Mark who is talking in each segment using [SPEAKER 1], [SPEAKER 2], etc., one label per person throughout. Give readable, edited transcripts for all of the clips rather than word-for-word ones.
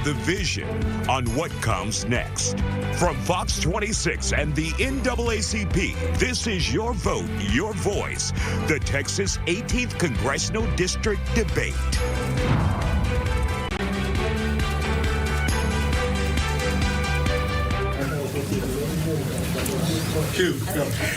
[SPEAKER 1] the vision on what comes next. From Fox 26 and the NAACP, this is Your Vote, Your Voice, the Texas 18th Congressional District Debate.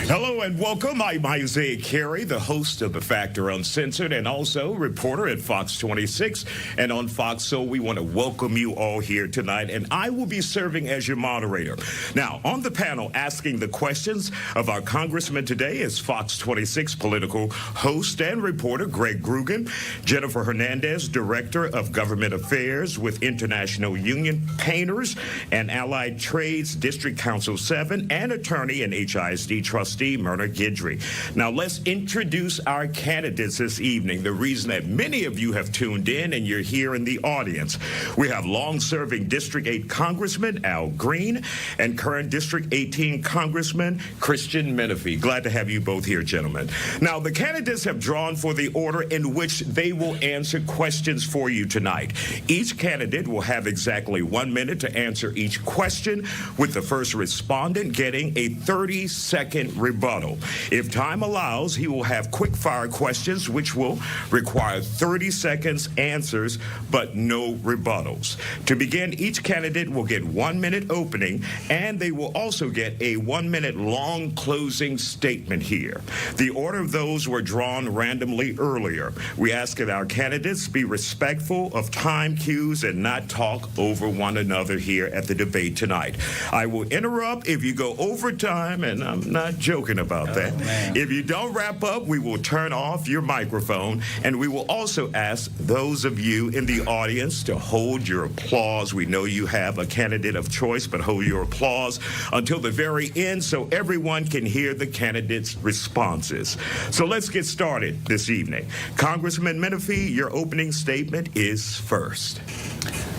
[SPEAKER 1] Hello and welcome. I'm Isaiah Carey, the host of The Factor Uncensored and also reporter at Fox 26 and on Fox. So we want to welcome you all here tonight, and I will be serving as your moderator. Now, on the panel asking the questions of our congressman today is Fox 26 political host and reporter Greg Grugan, Jennifer Hernandez, Director of Government Affairs with International Union Painters and Allied Trades District Council 7, and attorney and HISD trustee Myrna Guidry. Now let's introduce our candidates this evening. The reason that many of you have tuned in and you're here in the audience. We have long-serving District 8 Congressman Al Green and current District 18 Congressman Christian Menefee. Glad to have you both here, gentlemen. Now the candidates have drawn for the order in which they will answer questions for you tonight. Each candidate will have exactly 1 minute to answer each question, with the first respondent getting a 30-second rebuttal. If time allows, he will have quick-fire questions which will require 30 seconds answers but no rebuttals. To begin, each candidate will get 1 minute opening, and they will also get a 1 minute long closing statement here. The order of those were drawn randomly earlier. We ask that our candidates be respectful of time cues and not talk over one another here at the debate tonight. I will interrupt if you go over time, and I'm not joking about that. Man. If you don't wrap up, we will turn off your microphone, and we will also ask those of you in the audience to hold your applause. We know you have a candidate of choice, but hold your applause until the very end so everyone can hear the candidates' responses. So let's get started this evening. Congressman Menefee, your opening statement is first.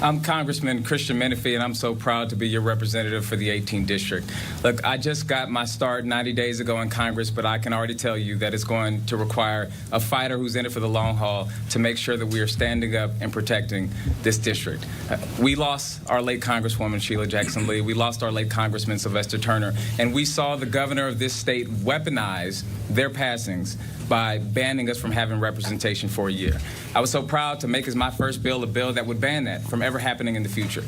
[SPEAKER 2] I'm Congressman Christian Menefee, and I'm so proud to be your representative for the 18th District. Look, I just got my start 90 days ago in Congress, but I can already tell you that it's going to require a fighter who's in it for the long haul to make sure that we are standing up and protecting this district. We lost our late Congresswoman Sheila Jackson Lee. We lost our late Congressman Sylvester Turner, and we saw the governor of this state weaponize their passings by banning us from having representation for a year. I was so proud to make as my first bill a bill that would ban that from ever happening in the future.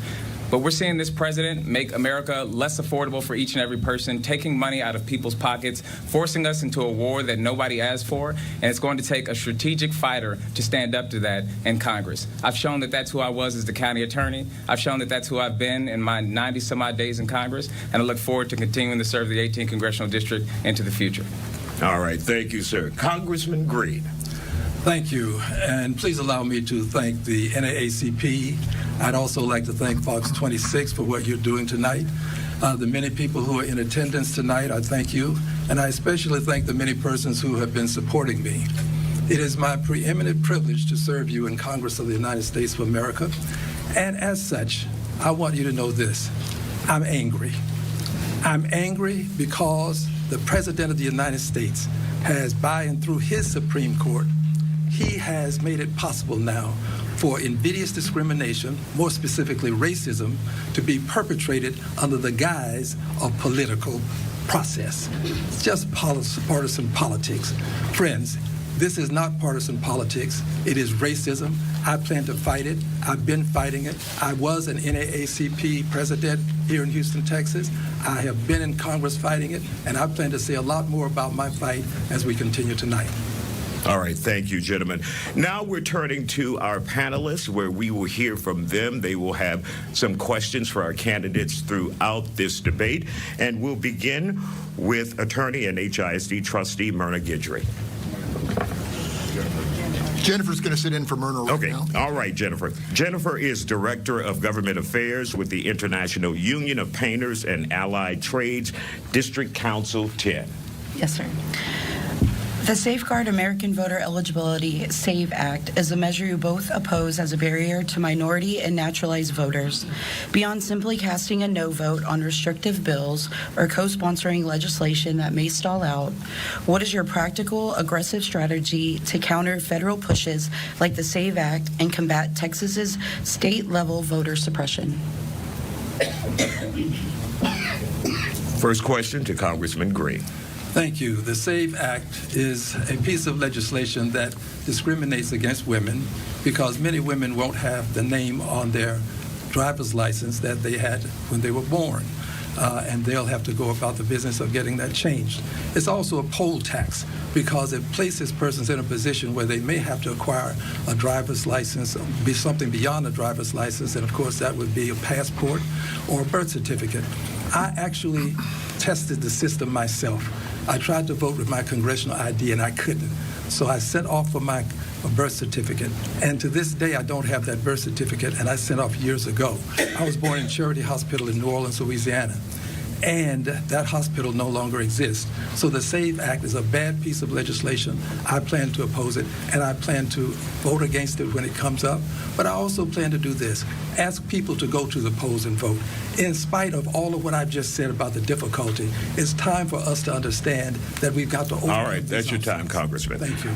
[SPEAKER 2] But we're seeing this president make America less affordable for each and every person, taking money out of people's pockets, forcing us into a war that nobody asked for, and it's going to take a strategic fighter to stand up to that in Congress. I've shown that that's who I was as the county attorney. I've shown that that's who I've been in my 90-some-odd days in Congress, and I look forward to continuing to serve the 18th Congressional District into the future.
[SPEAKER 1] All right, thank you, sir. Congressman Green.
[SPEAKER 3] Thank you, and please allow me to thank the NAACP. I'd also like to thank Fox 26 for what you're doing tonight. The many people who are in attendance tonight, I thank you, and I especially thank the many persons who have been supporting me. It is my preeminent privilege to serve you in Congress of the United States of America, and as such, I want you to know this. I'm angry. I'm angry because the President of the United States has, by and through his Supreme Court, he has made it possible now for invidious discrimination, more specifically racism, to be perpetrated under the guise of political process. It's just partisan politics. Friends, this is not partisan politics. It is racism. I plan to fight it. I've been fighting it. I was an NAACP president here in Houston, Texas. I have been in Congress fighting it, and I plan to say a lot more about my fight as we continue tonight.
[SPEAKER 1] All right, thank you, gentlemen. Now we're turning to our panelists, where we will hear from them. They will have some questions for our candidates throughout this debate, and we'll begin with attorney and HISD trustee Myrna Guidry.
[SPEAKER 4] Jennifer's going to sit in for Myrna right now.
[SPEAKER 1] Okay, all right, Jennifer. Jennifer is Director of Government Affairs with the International Union of Painters and Allied Trades, District Council 10.
[SPEAKER 5] Yes, sir. The Safeguard American Voter Eligibility SAVE Act is a measure you both oppose as a barrier to minority and naturalized voters. Beyond simply casting a no vote on restrictive bills or co-sponsoring legislation that may stall out, what is your practical, aggressive strategy to counter federal pushes like the SAVE Act and combat Texas's state-level voter suppression?
[SPEAKER 1] First question to Congressman Green.
[SPEAKER 3] Thank you. The SAVE Act is a piece of legislation that discriminates against women because many women won't have the name on their driver's license that they had when they were born, and they'll have to go about the business of getting that changed. It's also a poll tax because it places persons in a position where they may have to acquire a driver's license, be something beyond a driver's license, and of course that would be a passport or a birth certificate. I actually tested the system myself. I tried to vote with my congressional ID and I couldn't. So I sent off for my birth certificate. And to this day, I don't have that birth certificate, and I sent off years ago. I was born in Charity Hospital in New Orleans, Louisiana. And that hospital no longer exists. So the SAVE Act is a bad piece of legislation. I plan to oppose it, and I plan to vote against it when it comes up. But I also plan to do this: ask people to go to the polls and vote. In spite of all of what I've just said about the difficulty, it's time for us to understand that we've got to open
[SPEAKER 1] All right, that's your time, Congressman.
[SPEAKER 3] Thank you.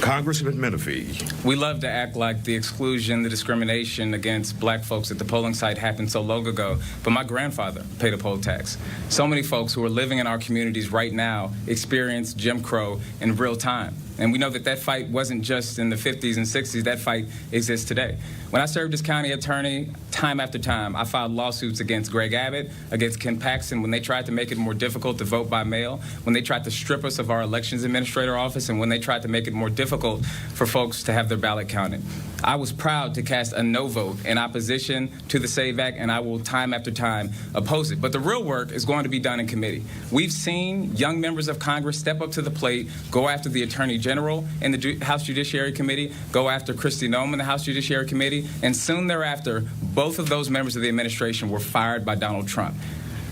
[SPEAKER 1] Congressman Menefee.
[SPEAKER 2] We love to act like the exclusion, the discrimination against black folks at the polling site happened so long ago, but my grandfather paid a poll tax. So many folks who are living in our communities right now experience Jim Crow in real time. And we know that that fight wasn't just in the 50s and 60s. That fight exists today. When I served as county attorney, time after time, I filed lawsuits against Greg Abbott, against Ken Paxton, when they tried to make it more difficult to vote by mail, when they tried to strip us of our elections administrator office, and when they tried to make it more difficult for folks to have their ballot counted. I was proud to cast a no vote in opposition to the SAVE Act, and I will time after time oppose it. But the real work is going to be done in committee. We've seen young members of Congress step up to the plate, go after the Attorney General in the House Judiciary Committee, go after Kristi Noem in the House Judiciary Committee, and soon thereafter, both of those members of the administration were fired by Donald Trump.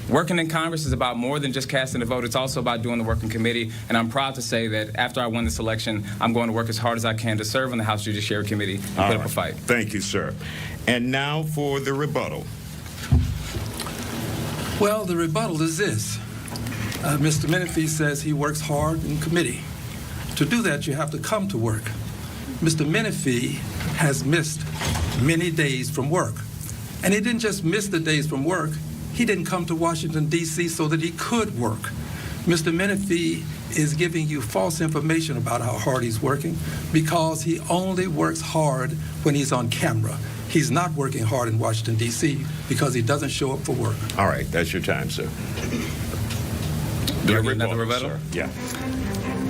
[SPEAKER 2] Working in Congress is about more than just casting a vote. It's also about doing the work in committee, and I'm proud to say that after I win this election, I'm going to work as hard as I can to serve on the House Judiciary Committee and put up a fight.
[SPEAKER 1] Thank you, sir. And now for the rebuttal.
[SPEAKER 3] Well, the rebuttal is this. Mr. Menefee says he works hard in committee. To do that, you have to come to work. Mr. Menefee has missed many days from work. And he didn't just miss the days from work, he didn't come to Washington, D.C. so that he could work. Mr. Menefee is giving you false information about how hard he's working because he only works hard when he's on camera. He's not working hard in Washington, D.C. because he doesn't show up for work.
[SPEAKER 1] All right, that's your time, sir.
[SPEAKER 2] Do I get another rebuttal?
[SPEAKER 1] Sir. Yeah.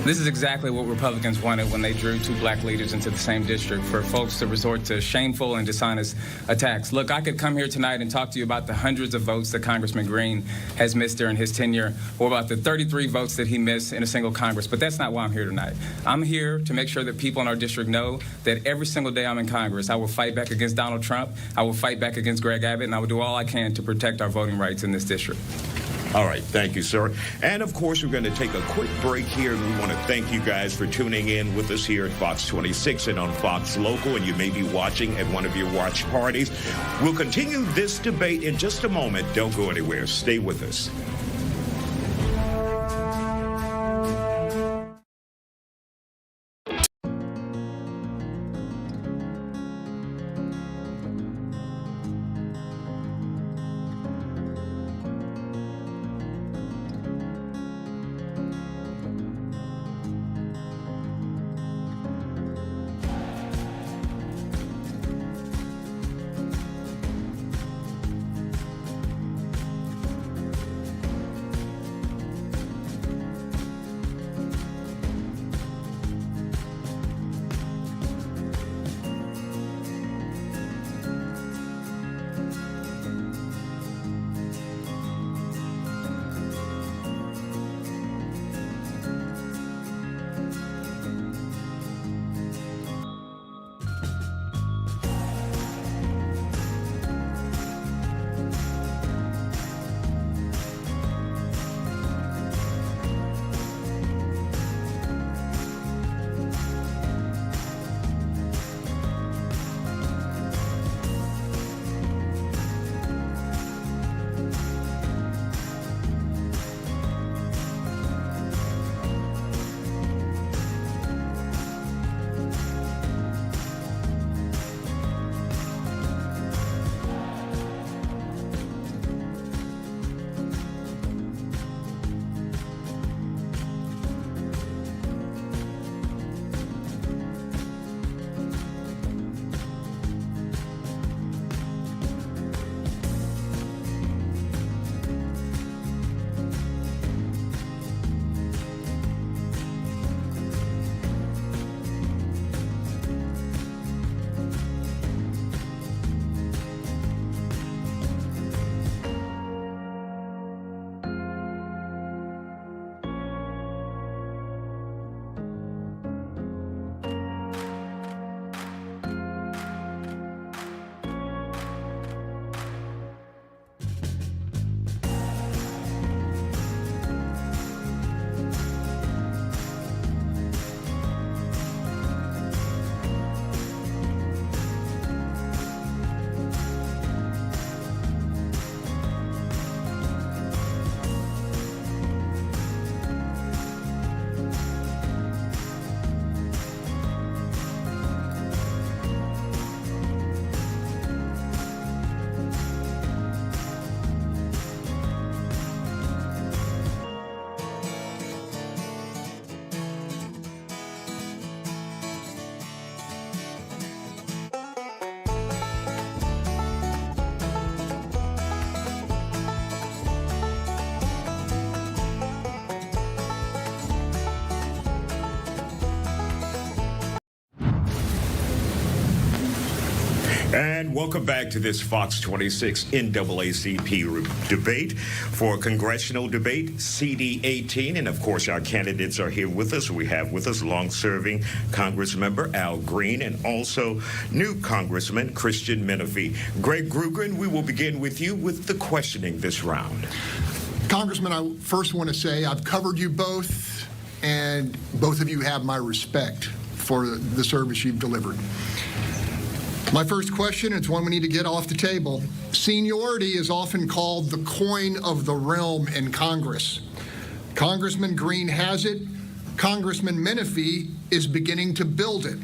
[SPEAKER 2] This is exactly what Republicans wanted when they drew two black leaders into the same district, for folks to resort to shameful and dishonest attacks. Look, I could come here tonight and talk to you about the hundreds of votes that Congressman Green has missed during his tenure, or about the 33 votes that he missed in a single Congress, but that's not why I'm here tonight. I'm here to make sure that people in our district know that every single day I'm in Congress, I will fight back against Donald Trump, I will fight back against Greg Abbott, and I will do all I can to protect our voting rights in this district.
[SPEAKER 1] All right, thank you, sir. And of course, we're going to take a quick break here, and we want to thank you guys for tuning in with us here at Fox 26 and on Fox Local, and you may be watching at one of your watch parties. We'll continue this debate in just a moment. Don't go anywhere. Stay with us. And welcome back to this Fox 26 NAACP debate for Congressional Debate CD 18. And of course, our candidates are here with us. We have with us long-serving Congressmember Al Green and also new Congressman Christian Menefee. Greg Grugan, we will begin with you with the questioning this round.
[SPEAKER 4] Congressman, I first want to say I've covered you both, and both of you have my respect for the service you've delivered. My first question, it's one we need to get off the table. Seniority is often called the coin of the realm in Congress. Congressman Green has it. Congressman Menefee is beginning to build it.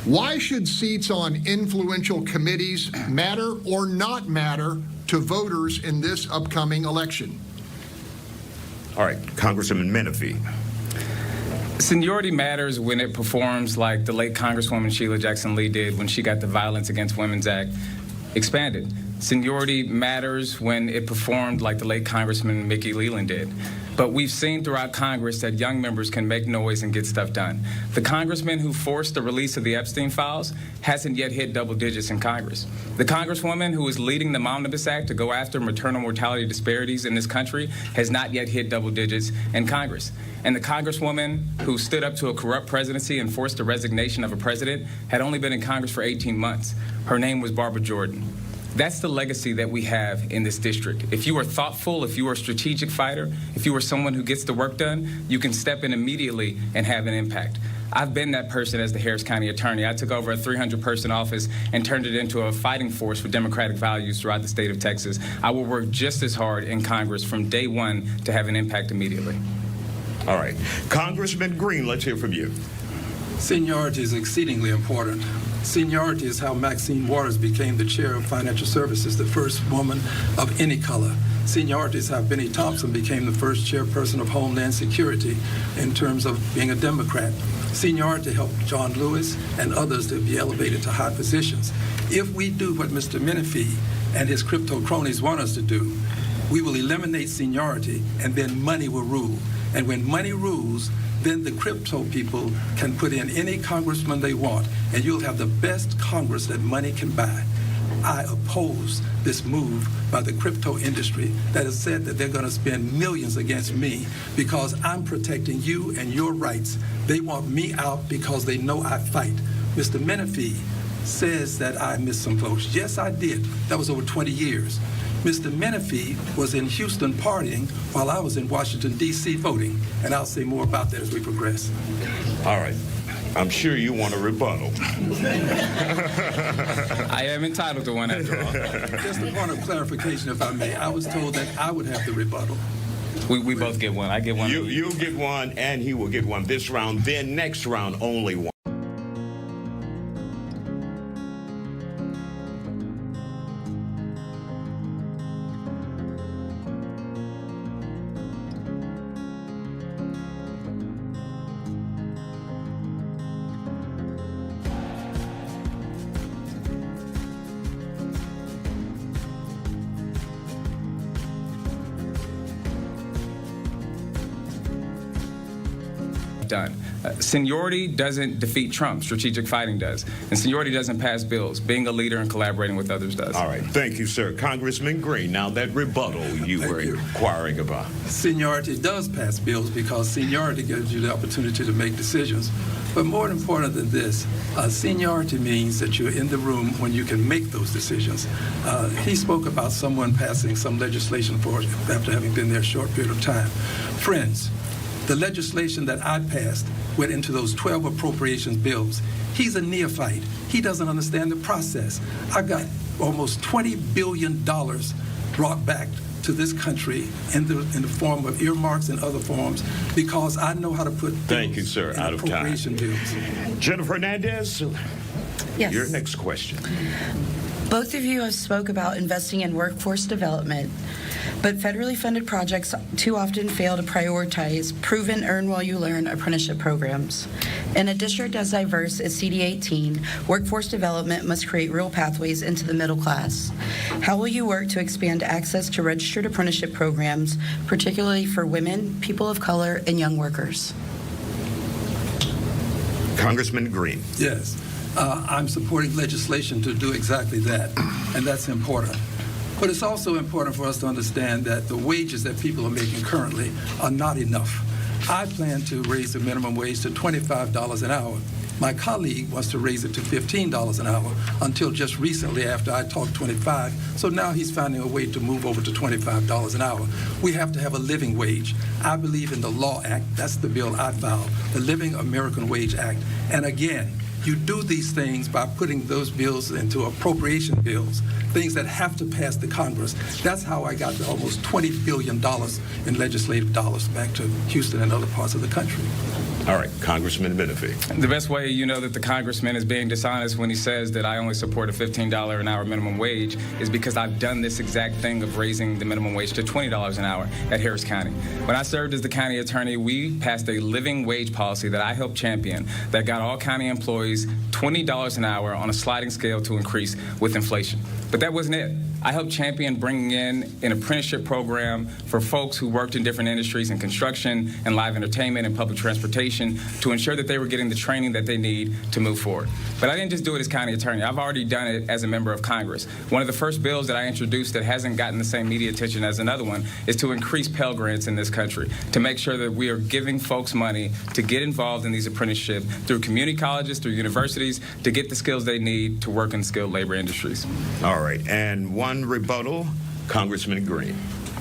[SPEAKER 4] Why should seats on influential committees matter or not matter to voters in this upcoming election?
[SPEAKER 1] All right, Congressman Menefee.
[SPEAKER 2] Seniority matters when it performs like the late Congresswoman Sheila Jackson Lee did when she got the Violence Against Women's Act expanded. Seniority matters when it performed like the late Congressman Mickey Leland did. But we've seen throughout Congress that young members can make noise and get stuff done. The congressman who forced the release of the Epstein files hasn't yet hit double digits in Congress. The congresswoman who is leading the Omnibus Act to go after maternal mortality disparities in this country has not yet hit double digits in Congress. And the congresswoman who stood up to a corrupt presidency and forced the resignation of a president had only been in Congress for 18 months. Her name was Barbara Jordan. That's the legacy that we have in this district. If you are thoughtful, if you are a strategic fighter, if you are someone who gets the work done, you can step in immediately and have an impact. I've been that person as the Harris County attorney. I took over a 300-person office and turned it into a fighting force for democratic values throughout the state of Texas. I will work just as hard in Congress from day one to have an impact immediately.
[SPEAKER 1] All right. Congressman Green, let's hear from you.
[SPEAKER 3] Seniority is exceedingly important. Seniority is how Maxine Waters became the chair of financial services, the first woman of any color. Seniority is how Benny Thompson became the first chairperson of Homeland Security in terms of being a Democrat. Seniority helped John Lewis and others to be elevated to high positions. If we do what Mr. Menefee and his crypto cronies want us to do, we will eliminate seniority and then money will rule. And when money rules, then the crypto people can put in any congressman they want, and you'll have the best Congress that money can buy. I oppose this move by the crypto industry that has said that they're going to spend millions against me because I'm protecting you and your rights. They want me out because they know I fight. Mr. Menefee says that I missed some votes. Yes, I did. That was over 20 years. Mr. Menefee was in Houston partying while I was in Washington, D.C. voting, and I'll say more about that as we progress.
[SPEAKER 1] All right. I'm sure you want a rebuttal.
[SPEAKER 2] I am entitled to one after all.
[SPEAKER 3] Just a point of clarification, if I may. I was told that I would have the rebuttal.
[SPEAKER 2] We both get one. I get one.
[SPEAKER 1] You'll get one, and he will get one this round. Then next round, only one.
[SPEAKER 2] Done. Seniority doesn't defeat Trump. Strategic fighting does. And seniority doesn't pass bills. Being a leader and collaborating with others does.
[SPEAKER 1] All right. Thank you, sir. Congressman Green, now that rebuttal you were inquiring about.
[SPEAKER 3] Seniority does pass bills because seniority gives you the opportunity to make decisions. But more important than this, seniority means that you're in the room when you can make those decisions. He spoke about someone passing some legislation for after having been there a short period of time. Friends, the legislation that I passed went into those 12 appropriations bills. He's a neophyte. He doesn't understand the process. I got almost $20 billion brought back to this country in the form of earmarks and other forms because I know how to put
[SPEAKER 1] Thank you, sir. Out of time.
[SPEAKER 3] Appropriation bills.
[SPEAKER 1] Jennifer Hernandez,
[SPEAKER 5] Yes.
[SPEAKER 1] your next question.
[SPEAKER 5] Both of you have spoke about investing in workforce development, but federally funded projects too often fail to prioritize proven earn-while-you-learn apprenticeship programs. In a district as diverse as CD18, workforce development must create real pathways into the middle class. How will you work to expand access to registered apprenticeship programs, particularly for women, people of color, and young workers?
[SPEAKER 1] Congressman Green.
[SPEAKER 3] Yes. I'm supporting legislation to do exactly that, and that's important. But it's also important for us to understand that the wages that people are making currently are not enough. I plan to raise the minimum wage to $25 an hour. My colleague wants to raise it to $15 an hour until just recently after I talked 25. So now he's finding a way to move over to $25 an hour. We have to have a living wage. I believe in the LAW Act. That's the bill I filed, the Living American Wage Act. And again, you do these things by putting those bills into appropriation bills, things that have to pass the Congress. That's how I got to almost $20 billion in legislative dollars back to Houston and other parts of the country.
[SPEAKER 1] All right, Congressman Menefee.
[SPEAKER 2] The best way you know that the congressman is being dishonest when he says that I only support a $15 an hour minimum wage is because I've done this exact thing of raising the minimum wage to $20 an hour at Harris County. When I served as the county attorney, we passed a living wage policy that I helped champion that got all county employees $20 an hour on a sliding scale to increase with inflation. But that wasn't it. I helped champion bringing in an apprenticeship program for folks who worked in different industries in construction and live entertainment and public transportation to ensure that they were getting the training that they need to move forward. But I didn't just do it as county attorney. I've already done it as a member of Congress. One of the first bills that I introduced that hasn't gotten the same media attention as another one is to increase Pell Grants in this country, to make sure that we are giving folks money to get involved in these apprenticeships through community colleges, through universities, to get the skills they need to work in skilled labor industries.
[SPEAKER 1] All right, and one rebuttal, Congressman Green.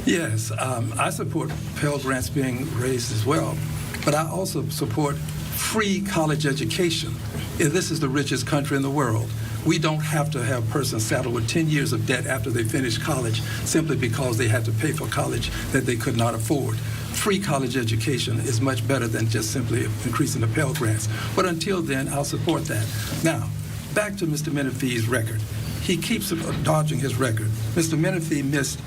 [SPEAKER 3] Yes, I support Pell Grants being raised as well, but I also support free college education. This is the richest country in the world. We don't have to have persons saddled with 10 years of debt after they finish college simply because they had to pay for college that they could not afford. Free college education is much better than just simply increasing the Pell Grants. But until then, I'll support that. Now, back to Mr. Menefee's record. He keeps dodging his record. Mr. Menefee missed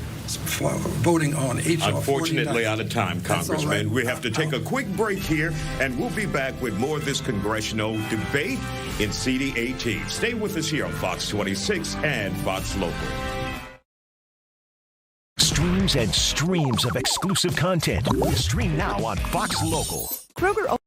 [SPEAKER 3] voting on H.R.
[SPEAKER 1] Unfortunately, out of time, Congressman.
[SPEAKER 3] Right.
[SPEAKER 1] We have to take a quick break here, and we'll be back with more of this congressional debate in CD 18. Stay with us here on Fox 26 and Fox Local.
[SPEAKER 6] Streams and streams of exclusive content. Stream now on Fox Local.
[SPEAKER 7] Kroger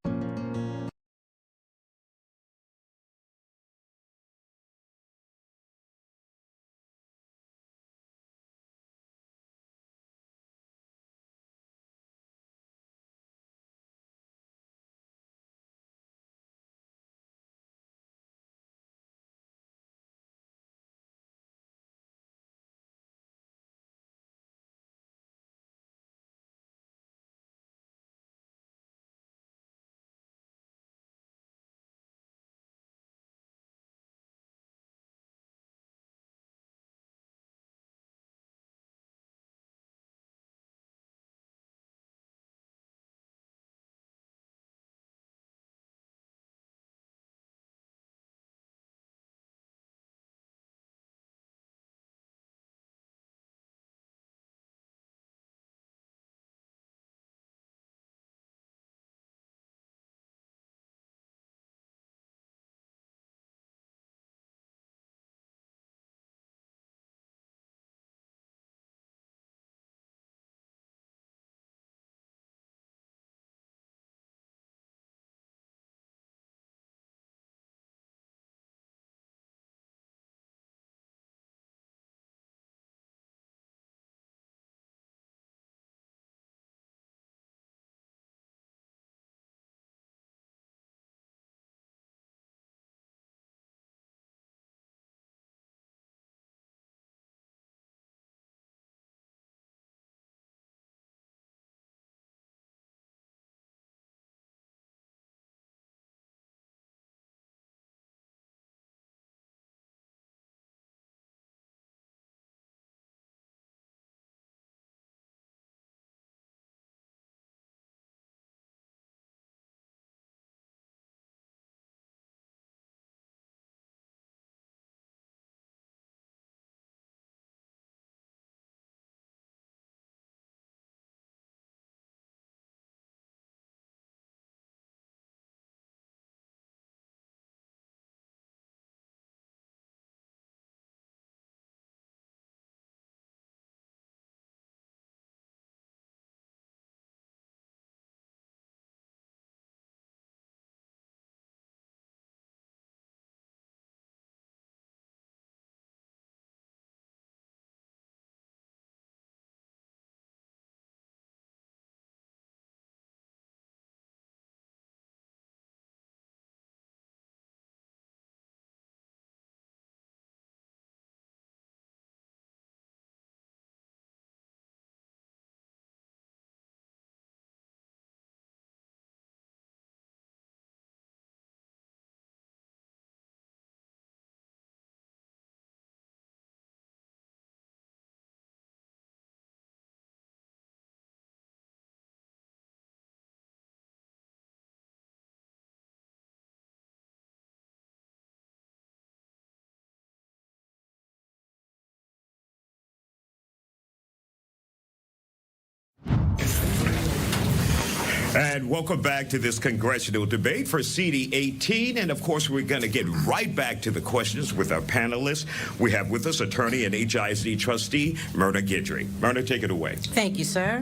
[SPEAKER 1] And welcome back to this congressional debate for CD 18. And of course, we're going to get right back to the questions with our panelists. We have with us attorney and HISD trustee, Myrna Guidry. Myrna, take it away.
[SPEAKER 7] Thank you, sir.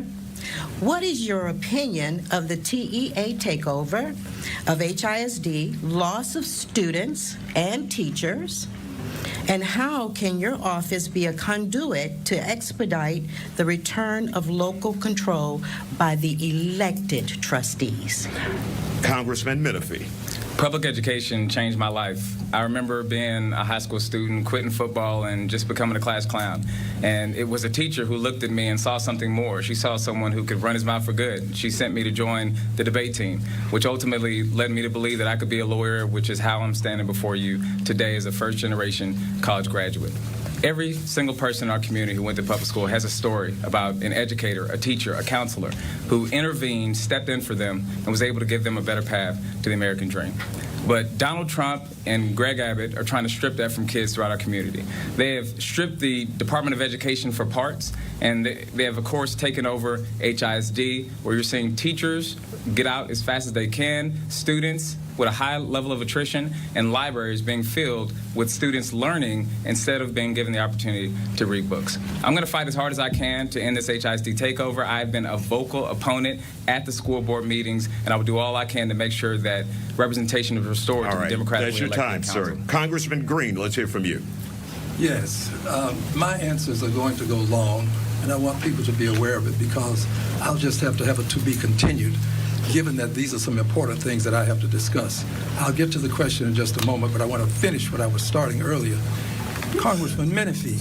[SPEAKER 7] What is your opinion of the TEA takeover of HISD, loss of students and teachers, and how can your office be a conduit to expedite the return of local control by the elected trustees?
[SPEAKER 1] Congressman Menefee.
[SPEAKER 2] Public education changed my life. I remember being a high school student, quitting football, and just becoming a class clown. And it was a teacher who looked at me and saw something more. She saw someone who could run his mouth for good. She sent me to join the debate team, which ultimately led me to believe that I could be a lawyer, which is how I'm standing before you today as a first-generation college graduate. Every single person in our community who went to public school has a story about an educator, a teacher, a counselor who intervened, stepped in for them, and was able to give them a better path to the American dream. But Donald Trump and Greg Abbott are trying to strip that from kids throughout our community. They have stripped the Department of Education for parts, and they have, of course, taken over HISD, where you're seeing teachers get out as fast as they can, students with a high level of attrition, and libraries being filled with students learning instead of being given the opportunity to read books. I'm going to fight as hard as I can to end this HISD takeover. I've been a vocal opponent at the school board meetings, and I will do all I can to make sure that representation is restored to the democratically elected council.
[SPEAKER 1] That's your time, sir. Congressman Green, let's hear from you.
[SPEAKER 3] Yes, my answers are going to go long, and I want people to be aware of it because I'll just have to have it to be continued, given that these are some important things that I have to discuss. I'll get to the question in just a moment, but I want to finish what I was starting earlier. Congressman Menefee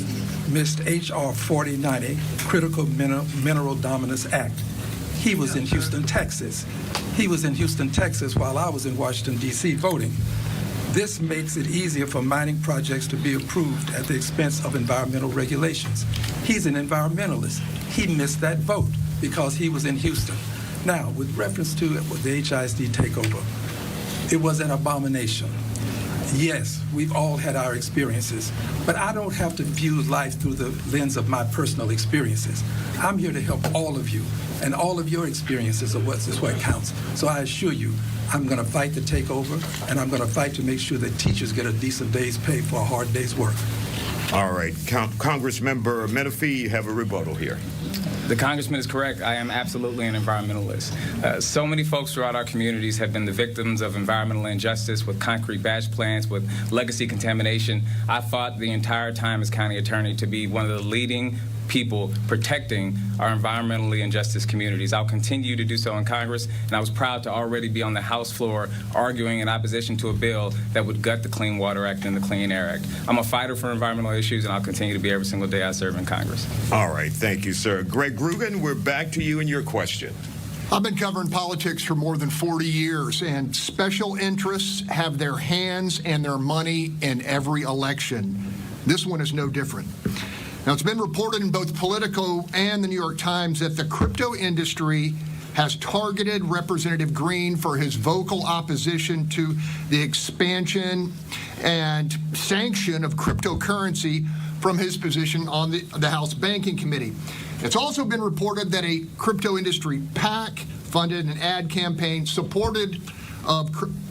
[SPEAKER 3] missed H.R. 4090, Critical Mineral Dominance Act. He was in Houston, Texas. He was in Houston, Texas while I was in Washington, D.C. voting. This makes it easier for mining projects to be approved at the expense of environmental regulations. He's an environmentalist. He missed that vote because he was in Houston. Now, with reference to the HISD takeover, it was an abomination. Yes, we've all had our experiences, but I don't have to view life through the lens of my personal experiences. I'm here to help all of you, and all of your experiences are what counts. So I assure you, I'm going to fight the takeover, and I'm going to fight to make sure that teachers get a decent day's pay for a hard day's work.
[SPEAKER 1] All right, Congressmember Menefee, you have a rebuttal here.
[SPEAKER 2] The congressman is correct. I am absolutely an environmentalist. So many folks throughout our communities have been the victims of environmental injustice with concrete batch plants, with legacy contamination. I fought the entire time as county attorney to be one of the leading people protecting our environmentally injustice communities. I'll continue to do so in Congress, and I was proud to already be on the House floor arguing in opposition to a bill that would gut the Clean Water Act and the Clean Air Act. I'm a fighter for environmental issues, and I'll continue to be every single day I serve in Congress.
[SPEAKER 1] All right, thank you, sir. Greg Rugen, we're back to you and your question.
[SPEAKER 4] I've been covering politics for more than 40 years, and special interests have their hands and their money in every election. This one is no different. Now, it's been reported in both Politico and the New York Times that the crypto industry has targeted Representative Green for his vocal opposition to the expansion and sanction of cryptocurrency from his position on the House Banking Committee. It's also been reported that a crypto industry PAC funded an ad campaign supported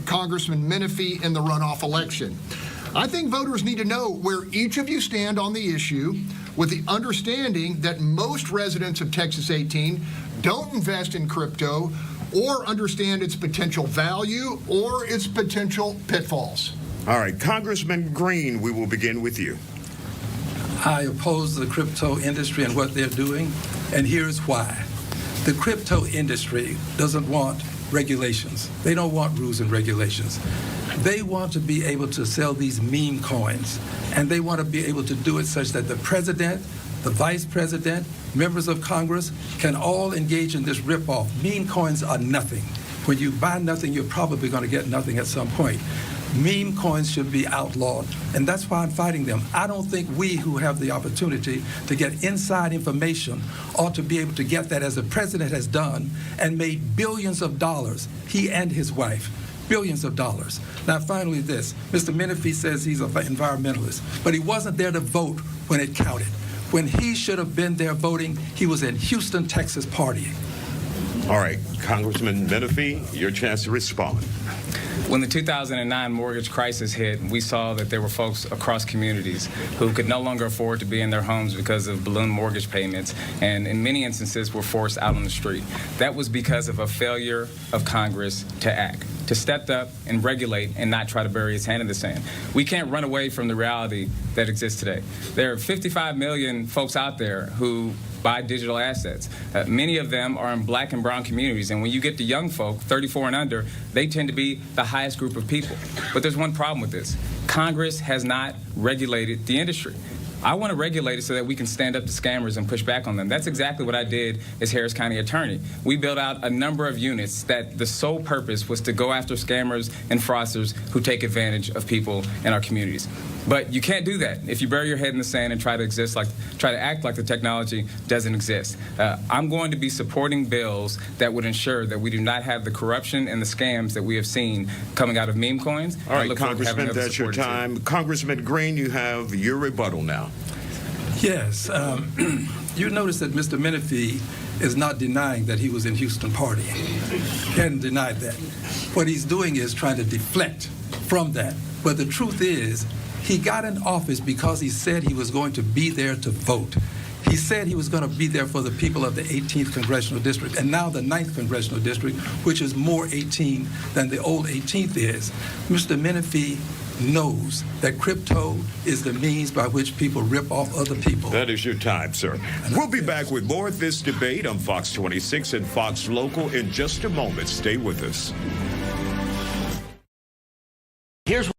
[SPEAKER 4] Congressman Menefee in the runoff election. I think voters need to know where each of you stand on the issue, with the understanding that most residents of Texas 18 don't invest in crypto or understand its potential value or its potential pitfalls.
[SPEAKER 1] All right, Congressman Green, we will begin with you.
[SPEAKER 3] I oppose the crypto industry and what they're doing, and here's why. The crypto industry doesn't want regulations. They don't want rules and regulations. They want to be able to sell these meme coins, and they want to be able to do it such that the president, the vice president, members of Congress can all engage in this ripoff. Meme coins are nothing. When you buy nothing, you're probably going to get nothing at some point. Meme coins should be outlawed, and that's why I'm fighting them. I don't think we who have the opportunity to get inside information ought to be able to get that, as the president has done and made billions of dollars, he and his wife. Billions of dollars. Now, finally, this. Mr. Menefee says he's an environmentalist, but he wasn't there to vote when it counted. When he should have been there voting, he was in Houston, Texas partying.
[SPEAKER 1] All right, Congressman Menefee, your chance to respond.
[SPEAKER 2] When the 2009 mortgage crisis hit, we saw that there were folks across communities who could no longer afford to be in their homes because of balloon mortgage payments, and in many instances were forced out on the street. That was because of a failure of Congress to act, to step up and regulate and not try to bury its hand in the sand. We can't run away from the reality that exists today. There are 55 million folks out there who buy digital assets. Many of them are in black and brown communities, and when you get to young folk, 34 and under, they tend to be the highest group of people. But there's one problem with this. Congress has not regulated the industry. I want to regulate it so that we can stand up to scammers and push back on them. That's exactly what I did as Harris County Attorney. We built out a number of units that the sole purpose was to go after scammers and fraudsters who take advantage of people in our communities. But you can't do that if you bury your head in the sand and try to act like the technology doesn't exist. I'm going to be supporting bills that would ensure that we do not have the corruption and the scams that we have seen coming out of meme coins.
[SPEAKER 1] All right, Congressman, that's your time. Congressman Green, you have your rebuttal now.
[SPEAKER 3] Yes. You notice that Mr. Menefee is not denying that he was in Houston party. He hadn't denied that. What he's doing is trying to deflect from that. But the truth is, he got in office because he said he was going to be there to vote. He said he was going to be there for the people of the 18th Congressional District, and now the 9th Congressional District, which is more 18 than the old 18th is. Mr. Menefee knows that crypto is the means by which people rip off other people.
[SPEAKER 1] That is your time, sir. We'll be back with more of this debate on Fox 26 and Fox Local in just a moment. Stay with us.
[SPEAKER 6] Here's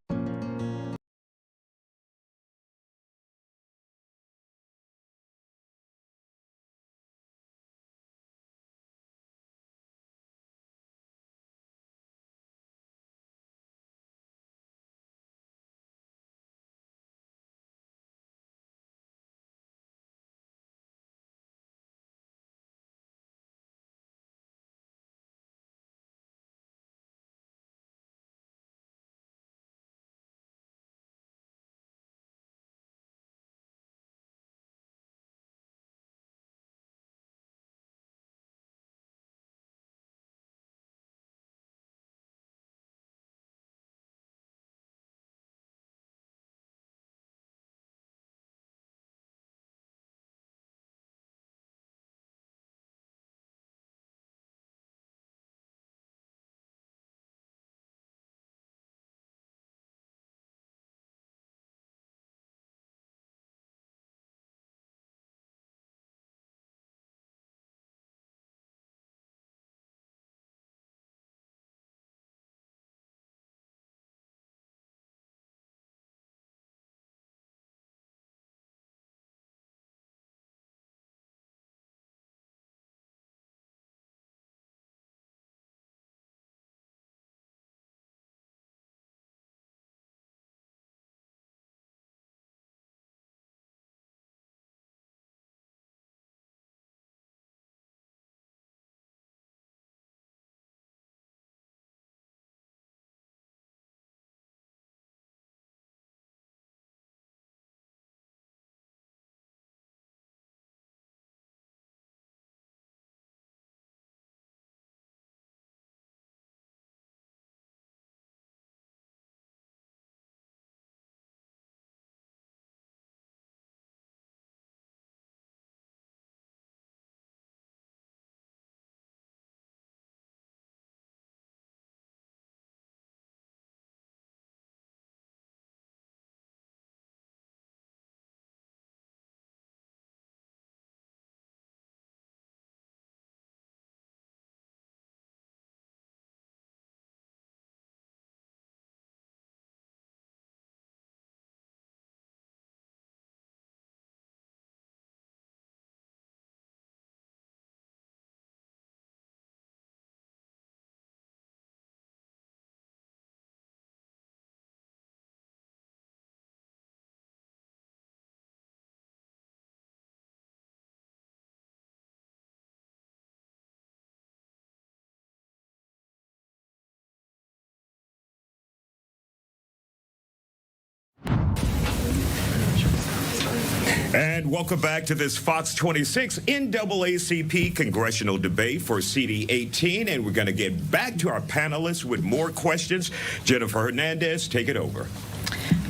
[SPEAKER 1] And welcome back to this Fox 26 NAACP congressional debate for CD 18. And we're going to get back to our panelists with more questions. Jennifer Hernandez, take it over.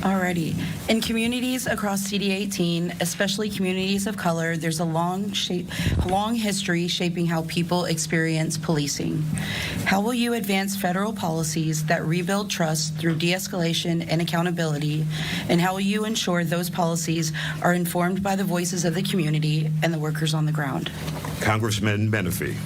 [SPEAKER 5] Alrighty. In communities across CD 18, especially communities of color, there's a long history shaping how people experience policing. How will you advance federal policies that rebuild trust through de-escalation and accountability? And how will you ensure those policies are informed by the voices of the community and the workers on the ground?
[SPEAKER 1] Congressman Menefee.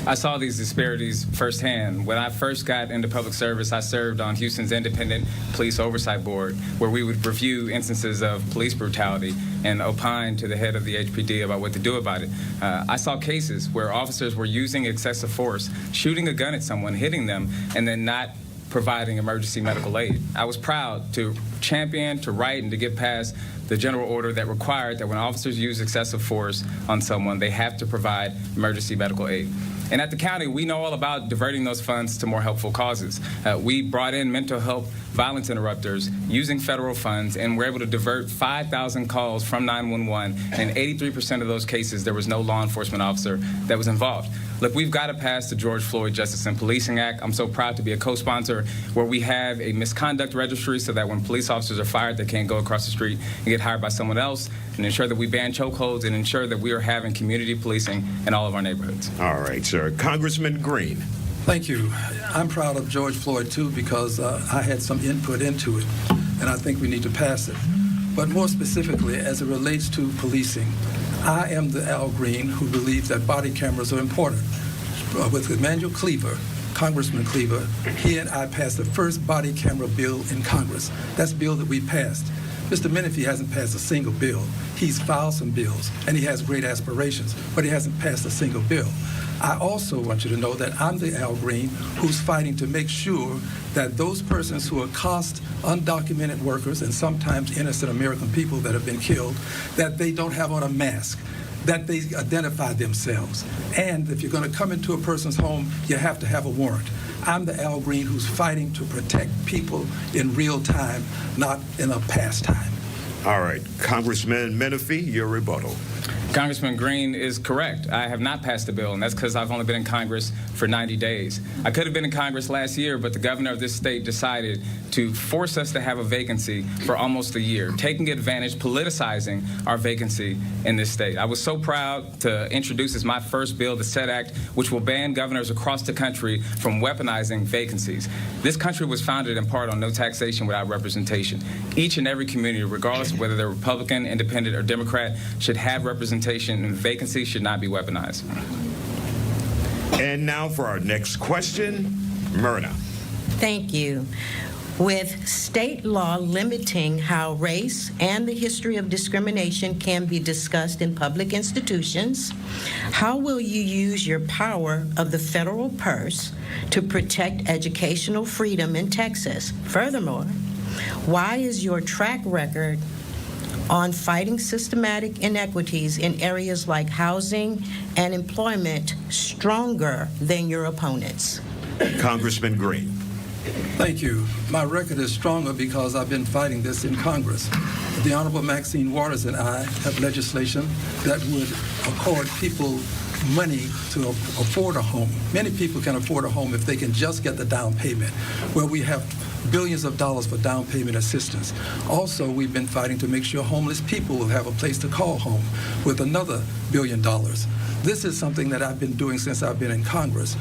[SPEAKER 2] I saw these disparities firsthand. When I first got into public service, I served on Houston's Independent Police Oversight Board, where we would review instances of police brutality and opine to the head of the HPD about what to do about it. I saw cases where officers were using excessive force, shooting a gun at someone, hitting them, and then not providing emergency medical aid. I was proud to champion, to write, and to get past the general order that required that when officers use excessive force on someone, they have to provide emergency medical aid. And at the county, we know all about diverting those funds to more helpful causes. We brought in mental health violence interrupters using federal funds, and we're able to divert 5,000 calls from 911. And in 83% of those cases, there was no law enforcement officer that was involved. Look, we've got to pass the George Floyd Justice and Policing Act. I'm so proud to be a co-sponsor where we have a misconduct registry so that when police officers are fired, they can't go across the street and get hired by someone else, and ensure that we ban chokeholds and ensure that we are having community policing in all of our neighborhoods.
[SPEAKER 1] All right, sir. Congressman Green.
[SPEAKER 3] Thank you. I'm proud of George Floyd, too, because I had some input into it, and I think we need to pass it. But more specifically, as it relates to policing, I am the Al Green who believes that body cameras are important. With Emmanuel Cleaver, Congressman Cleaver, he and I passed the first body camera bill in Congress. That's the bill that we passed. Mr. Menefee hasn't passed a single bill. He's filed some bills, and he has great aspirations, but he hasn't passed a single bill. I also want you to know that I'm the Al Green who's fighting to make sure that those persons who accost undocumented workers and sometimes innocent American people that have been killed, that they don't have on a mask, that they identify themselves. And if you're going to come into a person's home, you have to have a warrant. I'm the Al Green who's fighting to protect people in real time, not in a past time.
[SPEAKER 1] All right. Congressman Menefee, your rebuttal.
[SPEAKER 2] Congressman Green is correct. I have not passed a bill, and that's because I've only been in Congress for 90 days. I could have been in Congress last year, but the governor of this state decided to force us to have a vacancy for almost a year, taking advantage, politicizing our vacancy in this state. I was so proud to introduce as my first bill the SET Act, which will ban governors across the country from weaponizing vacancies. This country was founded in part on no taxation without representation. Each and every community, regardless of whether they're Republican, Independent, or Democrat, should have representation, and vacancies should not be weaponized.
[SPEAKER 1] And now for our next question, Myrna.
[SPEAKER 7] Thank you. With state law limiting how race and the history of discrimination can be discussed in public institutions, how will you use your power of the federal purse to protect educational freedom in Texas? Furthermore, why is your track record on fighting systematic inequities in areas like housing and employment stronger than your opponents?
[SPEAKER 1] Congressman Green.
[SPEAKER 3] Thank you. My record is stronger because I've been fighting this in Congress. The Honorable Maxine Waters and I have legislation that would accord people money to afford a home. Many people can afford a home if they can just get the down payment, where we have billions of dollars for down payment assistance. Also, we've been fighting to make sure homeless people will have a place to call home with another $1 billion. This is something that I've been doing since I've been in Congress,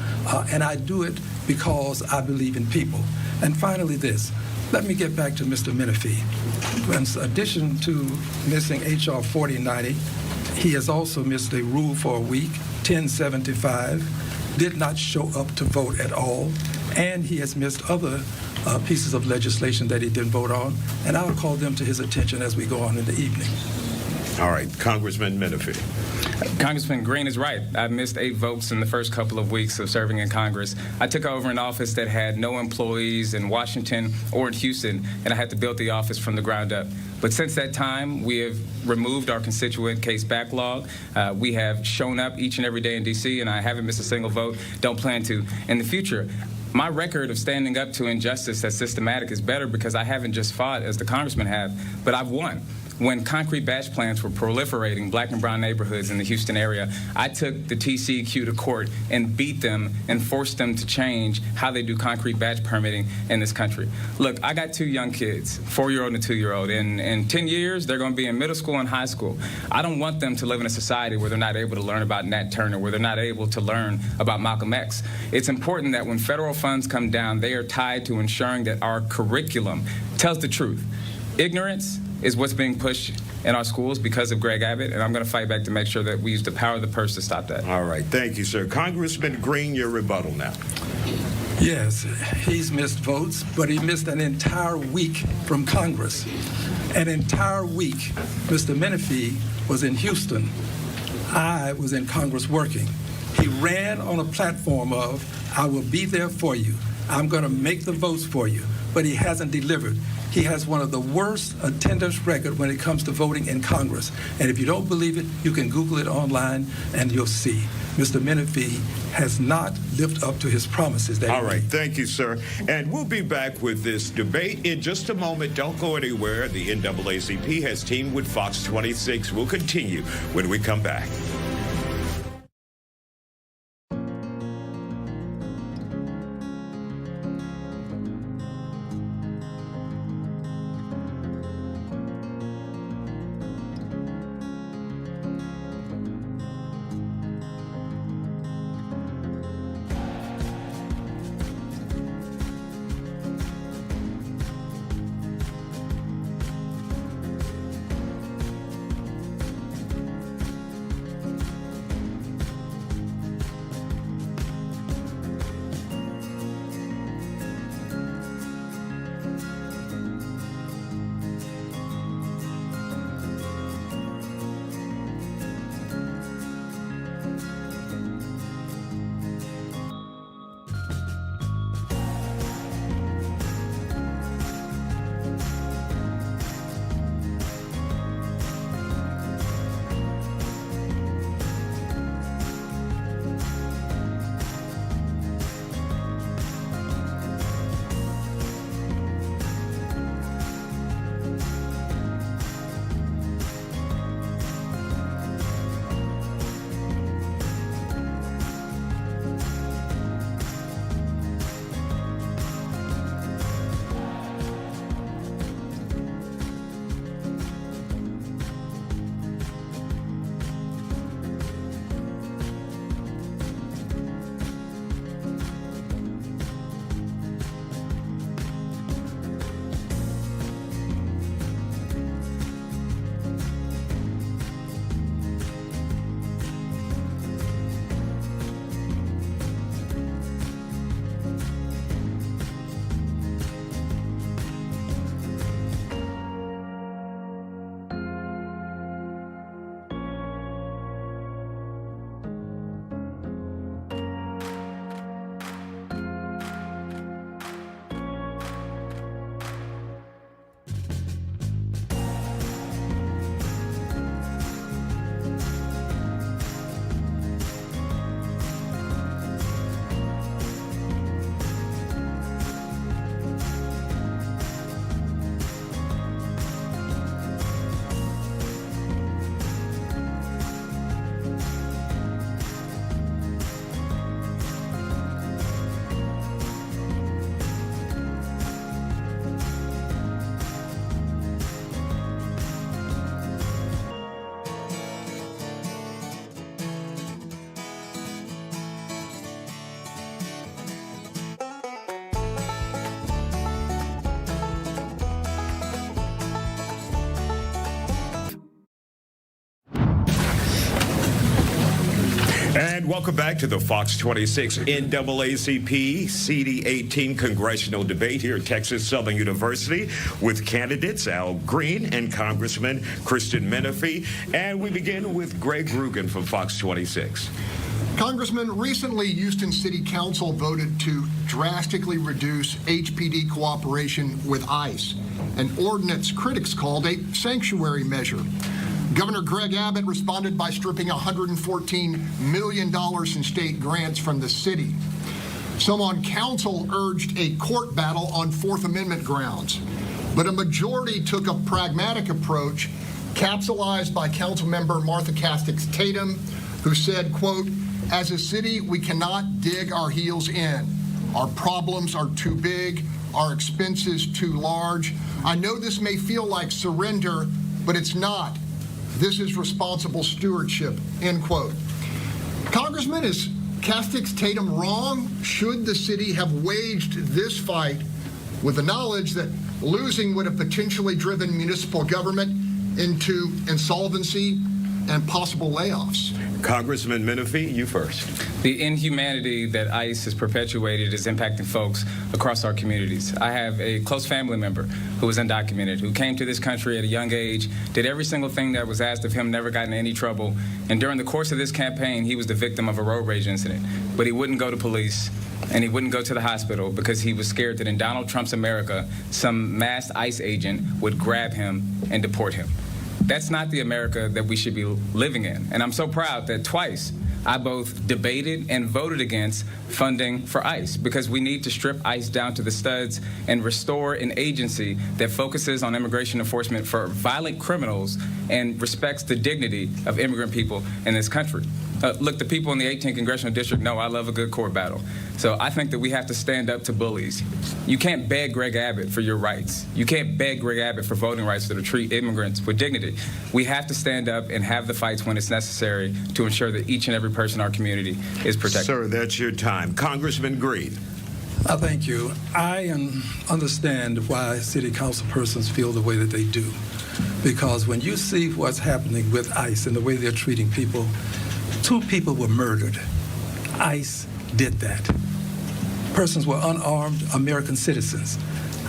[SPEAKER 3] and I do it because I believe in people. And finally this, let me get back to Mr. Menefee. In addition to missing H.R. 4090, he has also missed a rule for a week, 1075, did not show up to vote at all, and he has missed other pieces of legislation that he didn't vote on, and I'll call them to his attention as we go on in the evening.
[SPEAKER 1] All right, Congressman Menefee.
[SPEAKER 2] Congressman Green is right. I missed 8 votes in the first couple of weeks of serving in Congress. I took over an office that had no employees in Washington or in Houston, and I had to build the office from the ground up. But since that time, we have removed our constituent case backlog. We have shown up each and every day in D.C., and I haven't missed a single vote, don't plan to in the future. My record of standing up to injustice that's systematic is better because I haven't just fought as the congressmen have, but I've won. when concrete batch plants were proliferating black and brown neighborhoods in the Houston area, I took the TCEQ to court and beat them and forced them to change how they do concrete batch permitting in this country. Look, I got 2 young kids, 4-year-old and a 2-year-old. In 10 years, they're going to be in middle school and high school. I don't want them to live in a society where they're not able to learn about Nat Turner, where they're not able to learn about Malcolm X. It's important that when federal funds come down, they are tied to ensuring that our curriculum tells the truth. Ignorance is what's being pushed in our schools because of Greg Abbott, and I'm going to fight back to make sure that we use the power of the purse to stop that.
[SPEAKER 1] All right. Thank you, sir. Congressman Green, your rebuttal now.
[SPEAKER 3] Yes, he's missed votes, but he missed an entire week from Congress. An entire week. Mr. Menefee was in Houston. I was in Congress working. He ran on a platform of, I will be there for you. I'm going to make the votes for you. But he hasn't delivered. He has one of the worst attendance record when it comes to voting in Congress. And if you don't believe it, you can Google it online and you'll see. Mr. Menefee has not lived up to his promises.
[SPEAKER 1] All right. Thank you, sir. And we'll be back with this debate in just a moment. Don't go anywhere. The NAACP has teamed with Fox 26. We'll continue when we come back. And welcome back to the Fox 26 NAACP CD18 Congressional Debate here at Texas Southern University with candidates Al Green and Congressman Christian Menefee. And we begin with Greg Rugen from Fox 26.
[SPEAKER 4] Congressman, recently Houston City Council voted to drastically reduce HPD cooperation with ICE, an ordinance critics called a sanctuary measure. Governor Greg Abbott responded by stripping $114 million in state grants from the city. Some on council urged a court battle on Fourth Amendment grounds, but a majority took a pragmatic approach capsulized by Councilmember Martha Castix Tatum, who said, quote, "As a city, we cannot dig our heels in. Our problems are too big, our expenses too large. I know this may feel like surrender, but it's not. This is responsible stewardship," end quote. Congressman, is Castix Tatum wrong? Should the city have waged this fight with the knowledge that losing would have potentially driven municipal government into insolvency and possible layoffs?
[SPEAKER 1] Congressman Menefee, you first.
[SPEAKER 2] The inhumanity that ICE has perpetuated is impacting folks across our communities. I have a close family member who was undocumented, who came to this country at a young age, did every single thing that was asked of him, never got in any trouble, and during the course of this campaign, he was the victim of a road rage incident. But he wouldn't go to police, and he wouldn't go to the hospital because he was scared that in Donald Trump's America, some masked ICE agent would grab him and deport him. That's not the America that we should be living in. And I'm so proud that twice I both debated and voted against funding for ICE, because we need to strip ICE down to the studs and restore an agency that focuses on immigration enforcement for violent criminals and respects the dignity of immigrant people in this country. Look, the people in the 18th Congressional District know I love a good court battle. So I think that we have to stand up to bullies. You can't beg Greg Abbott for your rights. You can't beg Greg Abbott for voting rights that will treat immigrants with dignity. We have to stand up and have the fights when it's necessary to ensure that each and every person in our community is protected.
[SPEAKER 1] Sir, that's your time. Congressman Green.
[SPEAKER 3] Thank you. I understand why city council persons feel the way that they do. Because when you see what's happening with ICE and the way they're treating people, 2 people were murdered. ICE did that. Persons were unarmed American citizens.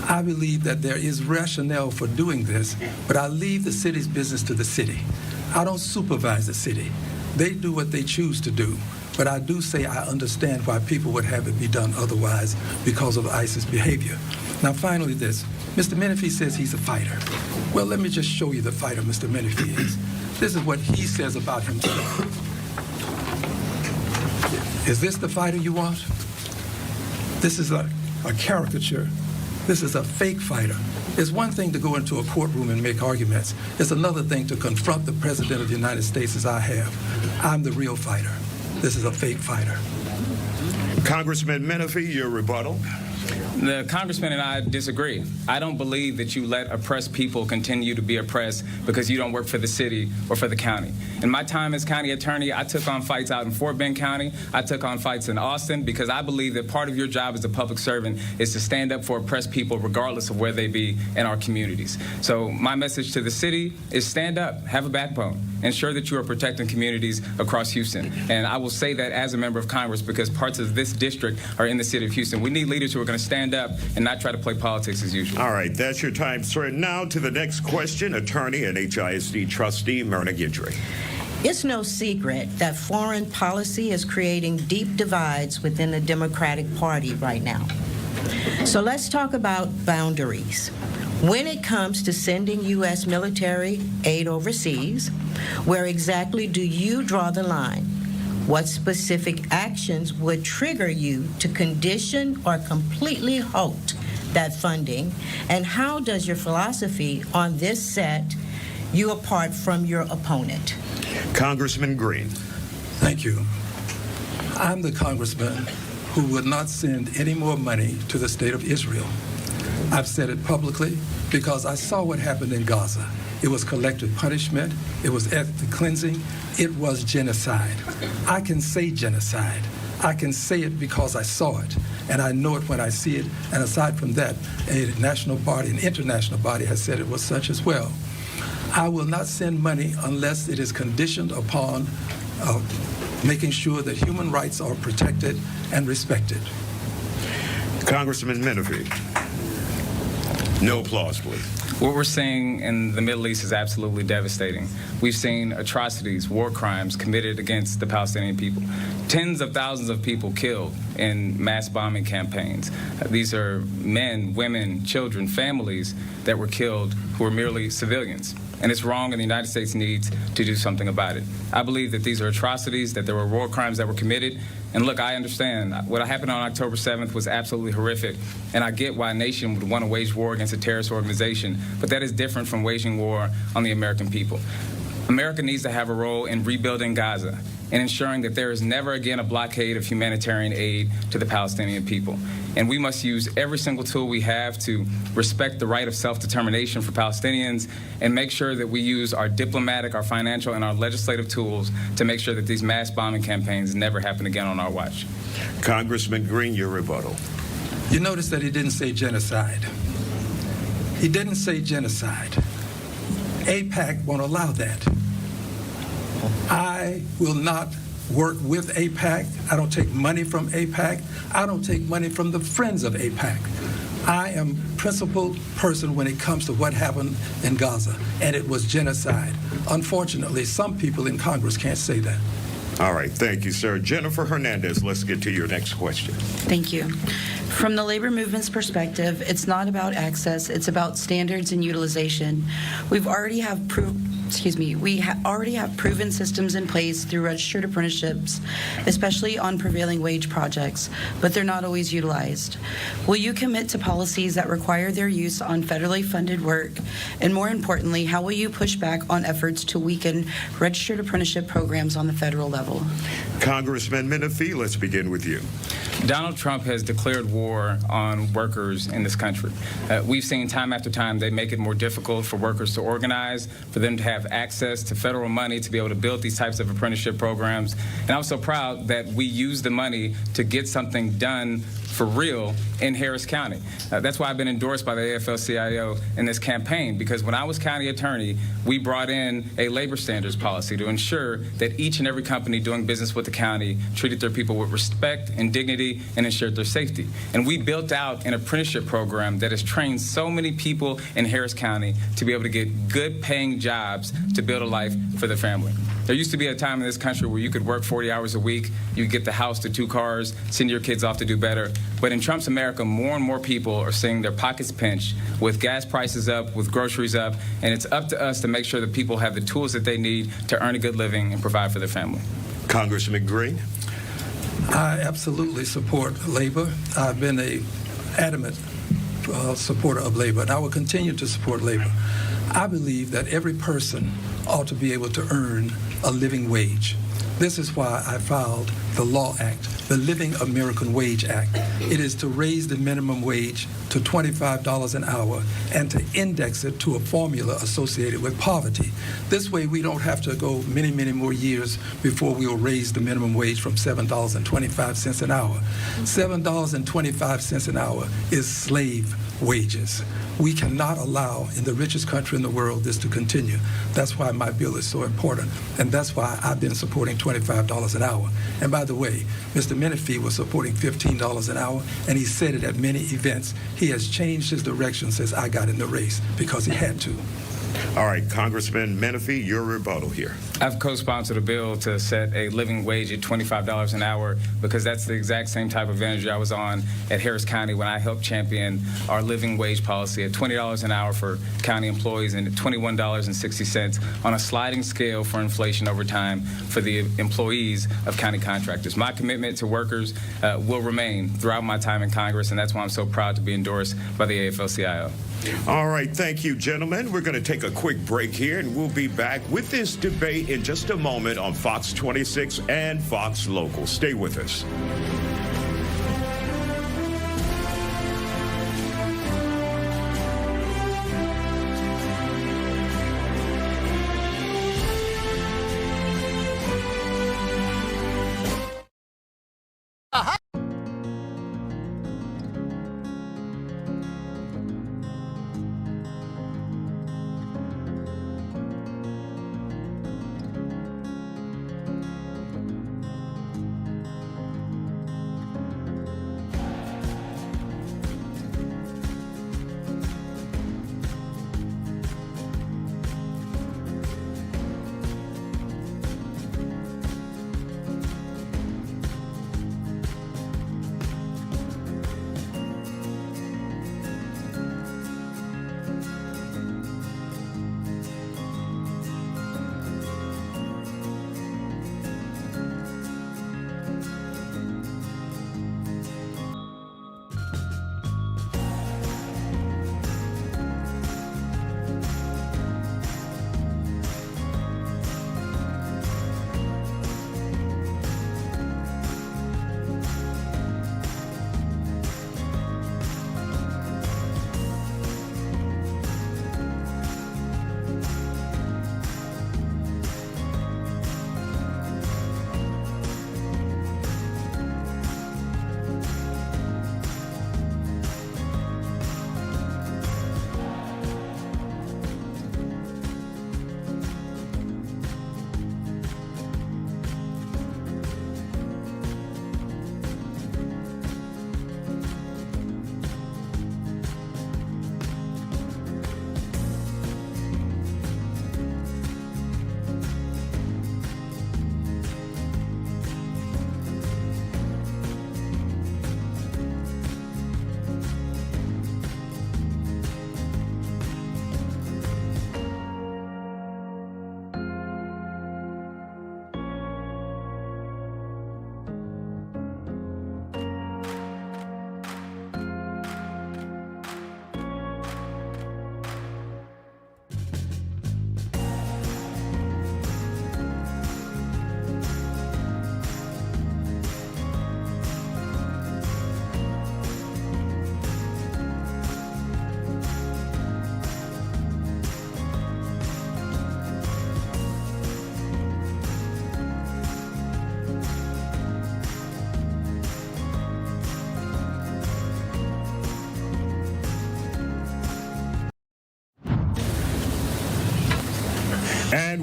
[SPEAKER 3] I believe that there is rationale for doing this, but I leave the city's business to the city. I don't supervise the city. They do what they choose to do. But I do say I understand why people would have it be done otherwise because of ICE's behavior. Now, finally, this. Mr. Menefee says he's a fighter. Well, let me just show you the fighter Mr. Menefee is. This is what he says about himself. Is this the fighter you want? This is a caricature. This is a fake fighter. It's one thing to go into a courtroom and make arguments. It's another thing to confront the President of the United States as I have. I'm the real fighter. This is a fake fighter.
[SPEAKER 1] Congressman Menefee, your rebuttal.
[SPEAKER 2] The congressman and I disagree. I don't believe that you let oppressed people continue to be oppressed because you don't work for the city or for the county. In my time as county attorney, I took on fights out in Fort Bend County. I took on fights in Austin because I believe that part of your job as a public servant is to stand up for oppressed people regardless of where they be in our communities. So my message to the city is stand up, have a backbone, ensure that you are protecting communities across Houston. And I will say that as a member of Congress because parts of this district are in the city of Houston. We need leaders who are going to stand up and not try to play politics as usual.
[SPEAKER 1] All right, that's your time, sir. Now to the next question, attorney and HISD trustee Myrna Guidry.
[SPEAKER 7] It's no secret that foreign policy is creating deep divides within the Democratic Party right now. So let's talk about boundaries. When it comes to sending U.S. military aid overseas, where exactly do you draw the line? What specific actions would trigger you to condition or completely halt that funding? And how does your philosophy on this set you apart from your opponent?
[SPEAKER 1] Congressman Green.
[SPEAKER 3] Thank you. I'm the congressman who would not send any more money to the state of Israel. I've said it publicly because I saw what happened in Gaza. It was collective punishment. It was ethnic cleansing. It was genocide. I can say genocide. I can say it because I saw it, and I know it when I see it. And aside from that, a national body, an international body has said it was such as well. I will not send money unless it is conditioned upon making sure that human rights are protected and respected.
[SPEAKER 1] Congressman Menefee. No applause, please.
[SPEAKER 2] What we're seeing in the Middle East is absolutely devastating. We've seen atrocities, war crimes committed against the Palestinian people. Tens of thousands of people killed in mass bombing campaigns. These are men, women, children, families that were killed who were merely civilians. and it's wrong, and the United States needs to do something about it. I believe that these are atrocities, that there were war crimes that were committed. And look, I understand what happened on October 7th was absolutely horrific, and I get why a nation would want to wage war against a terrorist organization, but that is different from waging war on the American people. America needs to have a role in rebuilding Gaza and ensuring that there is never again a blockade of humanitarian aid to the Palestinian people. And we must use every single tool we have to respect the right of self-determination for Palestinians and make sure that we use our diplomatic, our financial, and our legislative tools to make sure that these mass bombing campaigns never happen again on our watch.
[SPEAKER 1] Congressman Green, your rebuttal.
[SPEAKER 3] You notice that he didn't say genocide. He didn't say genocide. AIPAC won't allow that. I will not work with AIPAC. I don't take money from AIPAC. I don't take money from the friends of AIPAC. I am principled person when it comes to what happened in Gaza, and it was genocide. Unfortunately, some people in Congress can't say that.
[SPEAKER 1] All right, thank you, sir. Jennifer Hernandez, let's get to your next question.
[SPEAKER 5] Thank you. From the labor movement's perspective, it's not about access, it's about standards and utilization. We already have proven systems in place through registered apprenticeships, especially on prevailing wage projects, but they're not always utilized. Will you commit to policies that require their use on federally funded work? And more importantly, how will you push back on efforts to weaken registered apprenticeship programs on the federal level?
[SPEAKER 1] Congressman Menefee, let's begin with you.
[SPEAKER 2] Donald Trump has declared war on workers in this country. We've seen time after time they make it more difficult for workers to organize, for them to have access to federal money to be able to build these types of apprenticeship programs. And I'm so proud that we use the money to get something done for real in Harris County. That's why I've been endorsed by the AFL-CIO in this campaign, because when I was county attorney, we brought in a labor standards policy to ensure that each and every company doing business with the county treated their people with respect and dignity and ensured their safety. And we built out an apprenticeship program that has trained so many people in Harris County to be able to get good paying jobs to build a life for their family. There used to be a time in this country where you could work 40 hours a week, you could get the house to 2 cars, send your kids off to do better. But in Trump's America, more and more people are seeing their pockets pinched with gas prices up, with groceries up, and it's up to us to make sure that people have the tools that they need to earn a good living and provide for their family.
[SPEAKER 1] Congressman Green.
[SPEAKER 3] I absolutely support labor. I've been an adamant supporter of labor, and I will continue to support labor. I believe that every person ought to be able to earn a living wage. This is why I filed the LAW Act, the Living American Wage Act. It is to raise the minimum wage to $25 an hour and to index it to a formula associated with poverty. This way we don't have to go many, many more years before we will raise the minimum wage from $7.25 an hour. $7.25 an hour is slave wages. We cannot allow in the richest country in the world this to continue. That's why my bill is so important, and that's why I've been supporting $25 an hour. And by the way, Mr. Menefee was supporting $15 an hour, and he said it at many events. He has changed his direction since I got in the race because he had to.
[SPEAKER 1] All right, Congressman Menefee, your rebuttal here.
[SPEAKER 2] I've co-sponsored a bill to set a living wage at $25 an hour because that's the exact same type of energy I was on at Harris County when I helped champion our living wage policy at $20 an hour for county employees and at $21.60 on a sliding scale for inflation over time for the employees of county contractors. My commitment to workers will remain throughout my time in Congress, and that's why I'm so proud to be endorsed by the AFL-CIO.
[SPEAKER 1] All right, thank you, gentlemen. We're going to take a quick break here, and we'll be back with this debate in just a moment on Fox 26 and Fox Local. Stay with us.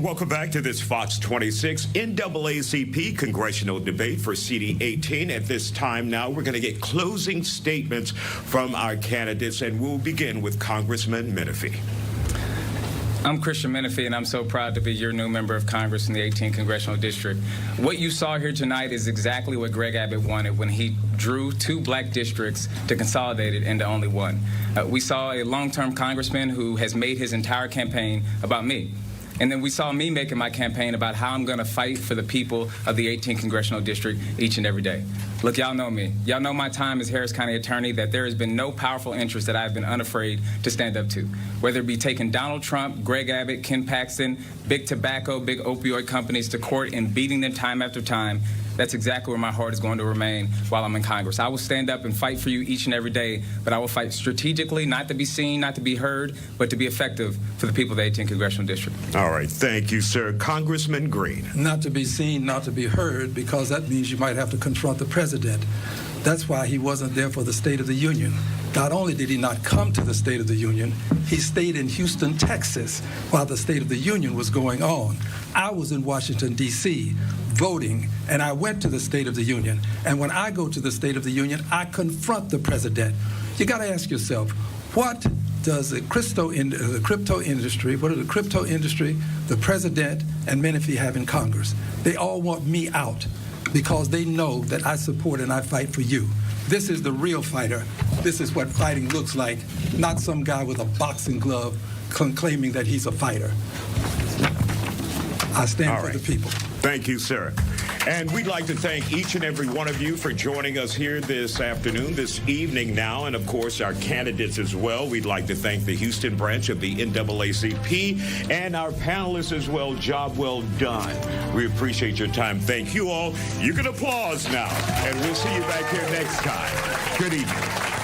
[SPEAKER 1] welcome back to this Fox 26 NAACP congressional debate for CD 18. At this time now, we're going to get closing statements from our candidates, and we'll begin with Congressman Menefee.
[SPEAKER 2] I'm Christian Menefee, and I'm so proud to be your new member of Congress in the 18th Congressional District. What you saw here tonight is exactly what Greg Abbott wanted when he drew 2 black districts to consolidate it into only one. We saw a long-term congressman who has made his entire campaign about me. And then we saw me making my campaign about how I'm going to fight for the people of the 18th Congressional District each and every day. Look, y'all know me. Y'all know my time as Harris County Attorney, that there has been no powerful interest that I've been unafraid to stand up to. Whether it be taking Donald Trump, Greg Abbott, Ken Paxton, big tobacco, big opioid companies to court and beating them time after time, that's exactly where my heart is going to remain while I'm in Congress. I will stand up and fight for you each and every day, but I will fight strategically, not to be seen, not to be heard, but to be effective for the people of the 18th Congressional District.
[SPEAKER 1] All right. Thank you, sir. Congressman Green.
[SPEAKER 3] Not to be seen, not to be heard, because that means you might have to confront the president. That's why he wasn't there for the State of the Union. Not only did he not come to the State of the Union, he stayed in Houston, Texas, while the State of the Union was going on. I was in Washington, D.C., voting, and I went to the State of the Union. And when I go to the State of the Union, I confront the president. You got to ask yourself, what does the crypto industry, the president, and Menefee have in Congress? They all want me out because they know that I support and I fight for you. This is the real fighter. This is what fighting looks like, not some guy with a boxing glove claiming that he's a fighter. I stand for the people.
[SPEAKER 1] Thank you, sir. And we'd like to thank each and every one of you for joining us here this afternoon, this evening now, and of course our candidates as well. We'd like to thank the Houston branch of the NAACP and our panelists as well. Job well done. We appreciate your time. Thank you all. You can applause now, and we'll see you back here next time. Good evening.